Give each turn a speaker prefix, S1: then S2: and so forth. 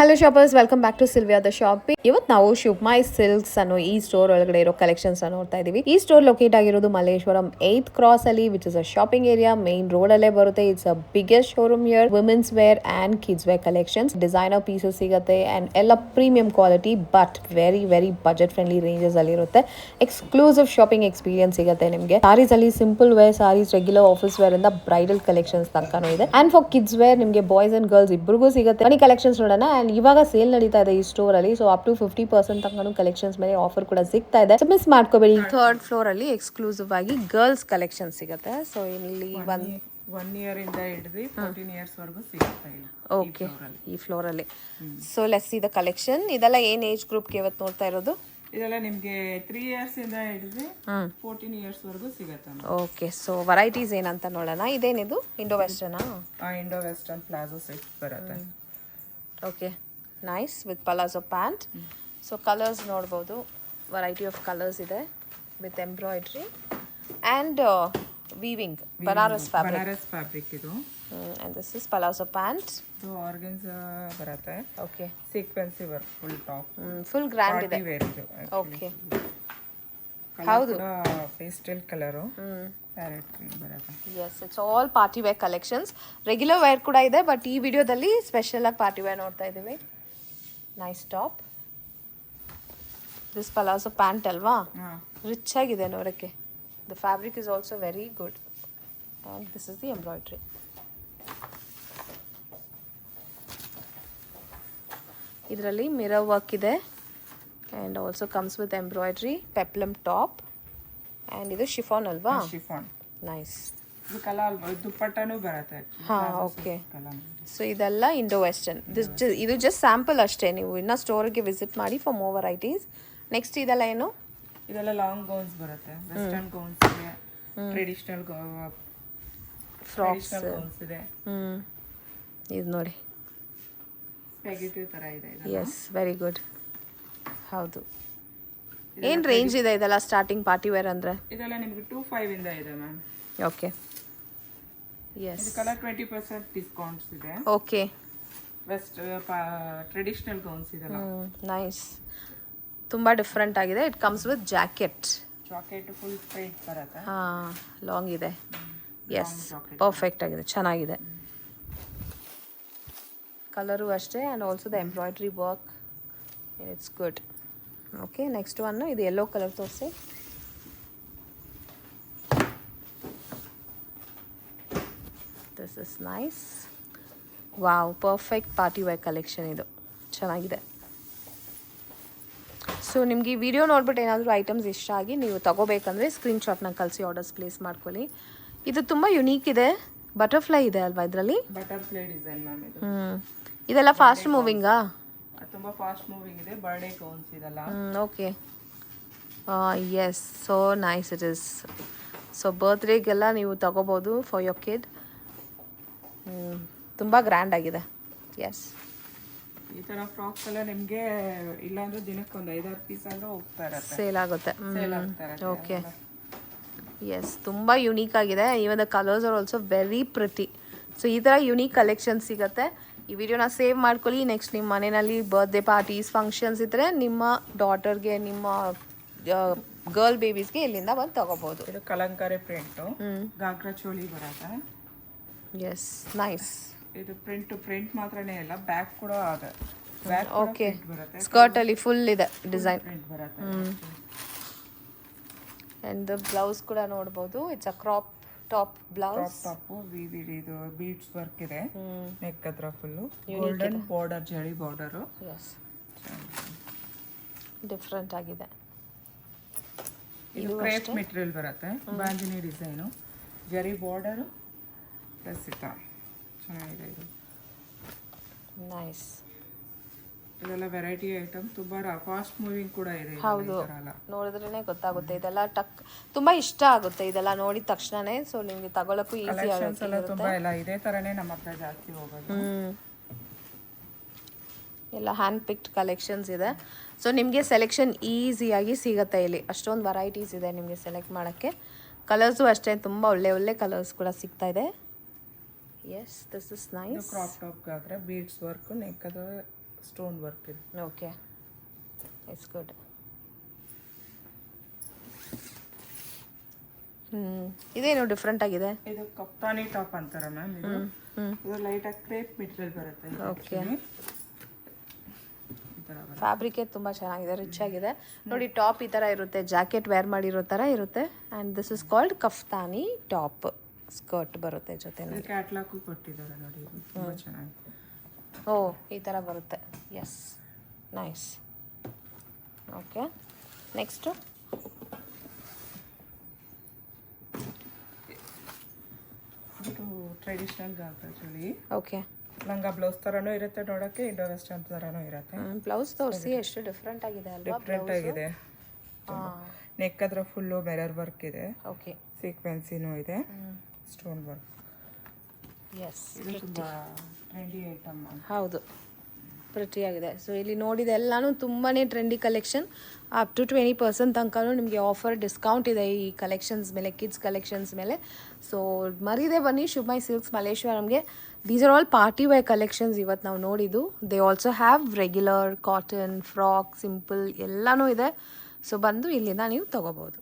S1: Hello shoppers, welcome back to Sylvia the shopping. ಇವತ್ತು ನಾವು ಶಿವಮೈ silks ಅನ್ನೋ ಈ ಸ್ಟೋರ್ ಒಳಗಡೆ ಇರೋ ಕಲೆಕ್ಷನ್ಸ್ ನೋಡ್ತಾ ಇದೀವಿ. ಈ ಸ್ಟೋರ್ ಲೊಕೇಟ್ ಆಗಿರೋದು ಮಲ್ಲೇಶ್ವರಂ 8th ಕ್ರಾಸ್ ಅಲ್ಲಿ, which is a shopping area. Main road ಅಲ್ಲೇ ಬರುತ್ತೆ. It's a biggest showroom here. Women's wear and kids wear collections, designer pieces ಸಿಗುತ್ತೆ ಅಂಡ್ ಎಲ್ಲ premium quality but very very budget friendly ranges ಅಲ್ಲಿ ಇರುತ್ತೆ. Exclusive shopping experience ಸಿಗುತ್ತೆ ನಿಮಗೆ. ಸಾರೀಸ್ ಅಲ್ಲಿ simple wear sarees, regular office wear ಇಂದ ಬ್ರೈಡಲ್ ಕಲೆಕ್ಷನ್ಸ್ ತನಕನೂ ಇದೆ. ಅಂಡ್ ಫಾರ್ ಕಿಡ್ಸ್ ವೇರ್ ನಿಮಗೆ ಬಾಯ್ಸ್ ಅಂಡ್ ಗರ್ಲ್ಸ್ ಇಬ್ಬರಿಗೂ ಸಿಗುತ್ತೆ. ಮನಿ ಕಲೆಕ್ಷನ್ಸ್ ನೋಡೋಣ. ಅಂಡ್ ಇವಾಗ ಸೇಲ್ ನಡೀತಾ ಇದೆ ಈ ಸ್ಟೋರ್ ಅಲ್ಲಿ. ಸೊ ಅಪ್ ಟು 50% ತನಕ ಕಲೆಕ್ಷನ್ಸ್ ಮೇಲೆ ಆಫರ್ ಕೂಡ ಸಿಗ್ತಾ ಇದೆ. ಸೊ ಮಿಸ್ ಮಾಡ್ಕೋಬೇಡಿ. 3rd ಫ್ಲೋರ್ ಅಲ್ಲಿ ಎಕ್ಸ್ಕ್ಲೂಸಿವ್ ಆಗಿ ಗರ್ಲ್ಸ್ ಕಲೆಕ್ಷನ್ ಸಿಗುತ್ತೆ. ಸೊ ಇಲ್ಲಿ
S2: ಒನ್ ಇಯರ್ ಇಂದ ಹಿಡಿದು 14 ಇಯರ್ಸ್ ವರೆಗೂ ಸಿಗುತ್ತೆ.
S1: ಓಕೆ, ಈ ಫ್ಲೋರ್ ಅಲ್ಲಿ. So let's see the collection. ಇದೆಲ್ಲ ಏನ್ ಏಜ್ ಗ್ರೂಪ್ಗೆ ಇವತ್ತು ನೋಡ್ತಾ ಇರೋದು?
S2: ಇದೆಲ್ಲ ನಿಮ್ಗೆ 3 ಇಯರ್ಸ್ ಇಂದ ಹಿಡಿದು 14 ಇಯರ್ಸ್ ವರೆಗೂ ಸಿಗುತ್ತೆ.
S1: ಓಕೆ, ಸೊ ವೆರೈಟೀಸ್ ಏನಂತ ನೋಡೋಣ. ಇದೇನಿದು Indo western?
S2: Indo western palazzo set ಬರುತ್ತೆ.
S1: Okay, nice with palazzo pant. So colours ನೋಡ್ಬೋದು, ವೆರೈಟಿ ಆಫ್ ಕಲರ್ಸ್ ಇದೆ with embroidery and weaving Banaras
S2: fabric ಇದು.
S1: And this is palazzo pant.
S2: ಇದು ಆರ್ಗನ್ಸಾ ಬರುತ್ತೆ.
S1: Okay,
S2: sequence work, full top,
S1: full grand ಇದೆ. Okay, ಹೌದು,
S2: pastel colour, parrot green ಬರುತ್ತೆ.
S1: Yes, it's all party wear collections. Regular wear ಕೂಡ ಇದೆ, but ಈ ವಿಡಿಯೋದಲ್ಲಿ ಸ್ಪೆಷಲ್ ಆಗಿ ಪಾರ್ಟಿ ವೇರ್ ನೋಡ್ತಾ ಇದ್ದೀವಿ. Nice top. This palazzo pant ಅಲ್ವಾ, ರಿಚ್ ಆಗಿದೆ ನೋಡೋಕ್ಕೆ. The fabric is also very good and this is the embroidery. ಇದರಲ್ಲಿ ಮಿರರ್ ವರ್ಕ್ ಇದೆ and also comes with embroidery, ಪೆಪ್ಲಮ್ top. And ಇದು ಶಿಫಾನ್ ಅಲ್ವಾ?
S2: ಶಿಫಾನ್.
S1: ನೈಸ್.
S2: ಇದು ಕಲರ್ ದುಪ್ಪಟ್ಟನೂ ಬರುತ್ತೆ.
S1: ಹಾಂ, ಓಕೆ. ಸೊ ಇದೆಲ್ಲ ಇಂಡೋ ವೆಸ್ಟರ್ನ್. ಇದು ಜಸ್ಟ್ ಸ್ಯಾಂಪಲ್ ಅಷ್ಟೇ. ನೀವು ಇನ್ನೂ ಸ್ಟೋರಿಗೆ ವಿಸಿಟ್ ಮಾಡಿ ಫಾರ್ ಮೋರ್ ವೆರೈಟೀಸ್. ನೆಕ್ಸ್ಟ್ ಇದೆಲ್ಲ ಏನು?
S2: ಇದೆಲ್ಲ ಲಾಂಗ್ ಗೌನ್ಸ್ ಬರುತ್ತೆ. ವೆಸ್ಟರ್ನ್ ಗೌನ್ಸ್ ಇದೆ, ಟ್ರೆಡಿಷನಲ್ ಫ್ರಾಕ್ಸ್ ಗೌನ್ಸ್ ಇದೆ.
S1: ಇದು ನೋಡಿ,
S2: ಸ್ಪೆಗೆಟಿ ತರ ಇದೆ.
S1: Yes, very good. ಹೌದು. ಏನು ರೇಂಜ್ ಇದೆ ಇದೆಲ್ಲ ಸ್ಟಾರ್ಟಿಂಗ್ ಪಾರ್ಟಿ ವೇರ್ ಅಂದರೆ?
S2: ಇದೆಲ್ಲ ನಿಮಗೆ 25 ಇಂದ ಇದೆ ಮ್ಯಾಮ್.
S1: Okay, S.
S2: ಇದಕ್ಕೆಲ್ಲ 20% ಡಿಸ್ಕೌಂಟ್ಸ್ ಇದೆ.
S1: ಓಕೆ,
S2: ವೆಸ್ಟ್ ಟ್ರೆಡಿಷನಲ್ ಗೌನ್ಸ್ ಇದೆಲ್ಲ.
S1: ನೈಸ್, ತುಂಬ ಡಿಫ್ರೆಂಟ್ ಆಗಿದೆ. It comes with jacket.
S2: Full print ಬರುತ್ತೆ.
S1: ಹಾಂ, ಲಾಂಗ್ ಇದೆ. ಎಸ್, ಪರ್ಫೆಕ್ಟ್ ಆಗಿದೆ, ಚೆನ್ನಾಗಿದೆ. ಕಲರು ಅಷ್ಟೇ and also the embroidery work, it's good. Okay, next one ಇದು ಯೆಲ್ಲೋ ಕಲರ್ ತೋರಿಸಿ. This is nice. Wow, perfect party wear collection ಇದು, ಚೆನ್ನಾಗಿದೆ. ಸೊ ನಿಮ್ಗೆ ಈ ವಿಡಿಯೋ ನೋಡ್ಬಿಟ್ಟು ಏನಾದರೂ ಐಟಮ್ಸ್ ಇಷ್ಟ ಆಗಿ ನೀವು ತಗೋಬೇಕಂದ್ರೆ ಸ್ಕ್ರೀನ್ಶಾಟ್ನ ಕಳಿಸಿ ಆರ್ಡರ್ಸ್ ಪ್ಲೇಸ್ ಮಾಡ್ಕೊಳ್ಳಿ. ಇದು ತುಂಬ ಯುನೀಕ್ ಇದೆ. ಬಟರ್ಫ್ಲೈ ಇದೆ ಅಲ್ವಾ ಇದರಲ್ಲಿ?
S2: ಬಟರ್ಫ್ಲೈ ಡಿಸೈನ್ ಮ್ಯಾಮ್ ಇದು.
S1: ಇದೆಲ್ಲ ಫಾಸ್ಟ್ ಮೂವಿಂಗಾ?
S2: ತುಂಬ ಫಾಸ್ಟ್ ಮೂವಿಂಗ್ ಇದೆ. ಬರ್ಡೇ ಗೌನ್ಸ್ ಇದೆಲ್ಲ.
S1: Okay, yes, so nice it is. So ಬರ್ತ್ಡೇಗೆಲ್ಲ ನೀವು ತಗೋಬೋದು ಫಾರ್ ಯೋರ್ ಕಿಡ್. ತುಂಬ ಗ್ರ್ಯಾಂಡ್ ಆಗಿದೆ. ಎಸ್,
S2: ಈ ಥರ ಫ್ರಾಕ್ಸ್ ಎಲ್ಲ ನಿಮಗೆ ಇಲ್ಲಾಂದ್ರೆ ದಿನಕ್ಕೆ ಒಂದು 5-6 ಪೀಸ್ ಆದರೂ ಹೋಗ್ತಾ ಇರುತ್ತೆ,
S1: ಸೇಲ್ ಆಗುತ್ತೆ. ಓಕೆ, ಎಸ್, ತುಂಬ ಯುನೀಕ್ ಆಗಿದೆ. Even the colours are also very pretty. So ಈ ಥರ ಯುನೀಕ್ ಕಲೆಕ್ಷನ್ ಸಿಗುತ್ತೆ. ಈ ವಿಡಿಯೋನ ಸೇವ್ ಮಾಡ್ಕೊಳ್ಳಿ. ನೆಕ್ಸ್ಟ್ ನಿಮ್ಮ ಮನೆಯಲ್ಲಿ ಬರ್ತ್ಡೇ ಪಾರ್ಟೀಸ್, ಫಂಕ್ಷನ್ಸ್ ಇದ್ದರೆ ನಿಮ್ಮ ಡಾಟರ್ಗೆ, ನಿಮ್ಮ ಗರ್ಲ್ ಬೇಬೀಸ್ಗೆ ಇಲ್ಲಿಂದ ಬಂದು ತಗೋಬೋದು.
S2: ಇದು ಕಲಂಕಾರಿ ಪ್ರಿಂಟು, ಗಾಗ್ರಾ ಚೋಳಿ ಬರುತ್ತೆ.
S1: Yes, nice.
S2: ಇದು ಪ್ರಿಂಟ್ ಮಾತ್ರನೇ ಇಲ್ಲ, ಬ್ಯಾಕ್ ಕೂಡ ಇದೆ.
S1: ಓಕೆ, ಸ್ಕರ್ಟಲ್ಲಿ ಫುಲ್ ಇದೆ ಡಿಸೈನ್
S2: ಪ್ರಿಂಟ್ ಬರುತ್ತೆ.
S1: ಆ್ಯಂಡ್ ದ ಬ್ಲೌಸ್ ಕೂಡ ನೋಡ್ಬೋದು. It's a crop top blouse.
S2: Top ಇದು ಬೀಡ್ಸ್ ವರ್ಕ್ ಇದೆ. ನೆಕ್ ಹತ್ರ ಫುಲ್ಲು ಗೋಲ್ಡನ್ ಬಾರ್ಡರ್, ಜರಿ ಬಾರ್ಡರು.
S1: ಎಸ್, ಡಿಫ್ರೆಂಟ್ ಆಗಿದೆ.
S2: ಇದು ಕ್ರೇಪ್ ಮೆಟೀರಿಯಲ್ ಬರುತ್ತೆ. ಬಾಂದಿನಿ ಡಿಸೈನು, ಜರಿ ಬಾರ್ಡರು ಪ್ಲಸ್ ಇತ್ತ, ಚೆನ್ನಾಗಿದೆ ಇದು.
S1: ನೈಸ್.
S2: ಇದೆಲ್ಲ ವೆರೈಟಿ ಐಟಮ್, ತುಂಬ ಫಾಸ್ಟ್ ಮೂವಿಂಗ್ ಕೂಡ ಇದೆ.
S1: ಹೌದು, ನೋಡಿದ್ರೇ ಗೊತ್ತಾಗುತ್ತೆ. ಇದೆಲ್ಲ ತುಂಬ ಇಷ್ಟ ಆಗುತ್ತೆ ಇದೆಲ್ಲ ನೋಡಿದ ತಕ್ಷಣನೇ. ಸೊ ನಿಮಗೆ ತಗೊಳ್ಳೋಕ್ಕೂ ಈಸಿ ಆಗುತ್ತೆ.
S2: ತುಂಬ ಎಲ್ಲ ಇದೇ ಥರನೇ ನಮ್ಮ ಹತ್ರ ಜಾಸ್ತಿ ಹೋಗೋದು.
S1: ಎಲ್ಲ ಹ್ಯಾಂಡ್ ಪಿಕ್ಡ್ ಕಲೆಕ್ಷನ್ಸ್ ಇದೆ. ಸೊ ನಿಮಗೆ ಸೆಲೆಕ್ಷನ್ ಈಸಿಯಾಗಿ ಸಿಗುತ್ತೆ ಇಲ್ಲಿ. ಅಷ್ಟೊಂದು ವೆರೈಟೀಸ್ ಇದೆ ನಿಮಗೆ ಸೆಲೆಕ್ಟ್ ಮಾಡೋಕ್ಕೆ. ಕಲರ್ಸು ಅಷ್ಟೇ, ತುಂಬ ಒಳ್ಳೆ ಕಲರ್ಸ್ ಕೂಡ ಸಿಗ್ತಾ ಇದೆ. Yes, this is nice.
S2: Crop top ಗಾದ್ರೆ ಬೀಡ್ಸ್ ವರ್ಕ್, ನೆಕ್ ಅದು ಸ್ಟೋನ್ ವರ್ಕ್ ಇದೆ.
S1: Okay, it's good. ಇದೇನು ಡಿಫ್ರೆಂಟ್ ಆಗಿದೆ?
S2: ಇದು ಕಪ್ತಾನಿ ಟಾಪ್ ಅಂತಾರೆ ಮ್ಯಾಮ್. ಇದು ಲೈಟಾಗಿ ಕ್ರೇಪ್ ಮೆಟೀರಿಯಲ್ ಬರುತ್ತೆ.
S1: ಓಕೆ, ಫ್ಯಾಬ್ರಿಕೇ ತುಂಬ ಚೆನ್ನಾಗಿದೆ, ರಿಚ್ ಆಗಿದೆ ನೋಡಿ. ಟಾಪ್ ಈ ಥರ ಇರುತ್ತೆ, ಜಾಕೆಟ್ ವೇರ್ ಮಾಡಿರೋ ಥರ ಇರುತ್ತೆ. ಆ್ಯಂಡ್ ದಿಸ್ ಇಸ್ ಕಾಲ್ಡ್ ಕಫ್ತಾನಿ ಟಾಪ್. ಸ್ಕರ್ಟ್ ಬರುತ್ತೆ ಜೊತೆ.
S2: ಕ್ಯಾಟ್ಲಾಗು ಕೊಟ್ಟಿದ್ದಾರೆ ನೋಡಿ, ಇದು ತುಂಬ ಚೆನ್ನಾಗಿದೆ.
S1: ಓ, ಈ ಥರ ಬರುತ್ತೆ. Yes, nice. ಓಕೆ, ನೆಕ್ಸ್ಟು
S2: ಇದು ಟ್ರೆಡಿಷ್ನಲ್ ಆ್ಯಕ್ಚುಲಿ.
S1: ಓಕೆ,
S2: ಲಂಗ ಬ್ಲೌಸ್ ಥರನೂ ಇರುತ್ತೆ ನೋಡೋಕ್ಕೆ, ಇಂಡೋ ವೆಸ್ಟರ್ನ್ ಥರನೂ ಇರುತ್ತೆ.
S1: ಬ್ಲೌಸ್ ತೋರಿಸಿ, ಎಷ್ಟು ಡಿಫ್ರೆಂಟ್ ಆಗಿದೆ ಅಲ್ವಾ?
S2: ಡಿಫ್ರೆಂಟ್ ಆಗಿದೆ. ನೆಕ್ ಹತ್ರ ಫುಲ್ಲು ಮಿರರ್ ವರ್ಕ್ ಇದೆ.
S1: ಓಕೆ,
S2: ಸೀಕ್ವೆನ್ಸಿನೂ ಇದೆ, ಸ್ಟೋನ್ ವರ್ಕ್.
S1: ಎಸ್,
S2: ಇದು ತುಂಬ ಟ್ರೆಂಡಿ ಐಟಮ್.
S1: ಹೌದು, ಪ್ರಿಟಿಯಾಗಿದೆ. ಸೊ ಇಲ್ಲಿ ನೋಡಿದ ಎಲ್ಲನೂ ತುಂಬಾ ಟ್ರೆಂಡಿ ಕಲೆಕ್ಷನ್. ಅಪ್ ಟು 20% ತನಕನೂ ನಿಮಗೆ ಆಫರ್ ಡಿಸ್ಕೌಂಟ್ ಇದೆ ಈ ಕಲೆಕ್ಷನ್ಸ್ ಮೇಲೆ, ಕಿಡ್ಸ್ ಕಲೆಕ್ಷನ್ಸ್ ಮೇಲೆ. ಸೊ ಮರೀದೆ ಬನ್ನಿ ಶುಭಮೈ ಸಿಲ್ಕ್ಸ್ ಮಲ್ಲೇಶ್ವರಂಗೆ. These are all party wear collections ಇವತ್ತು ನಾವು ನೋಡಿದ್ದು. They also have regular, cotton, frock, simple ಎಲ್ಲನೂ ಇದೆ. ಸೊ ಬಂದು ಇಲ್ಲಿಂದ ನೀವು ತೊಗೋಬೋದು.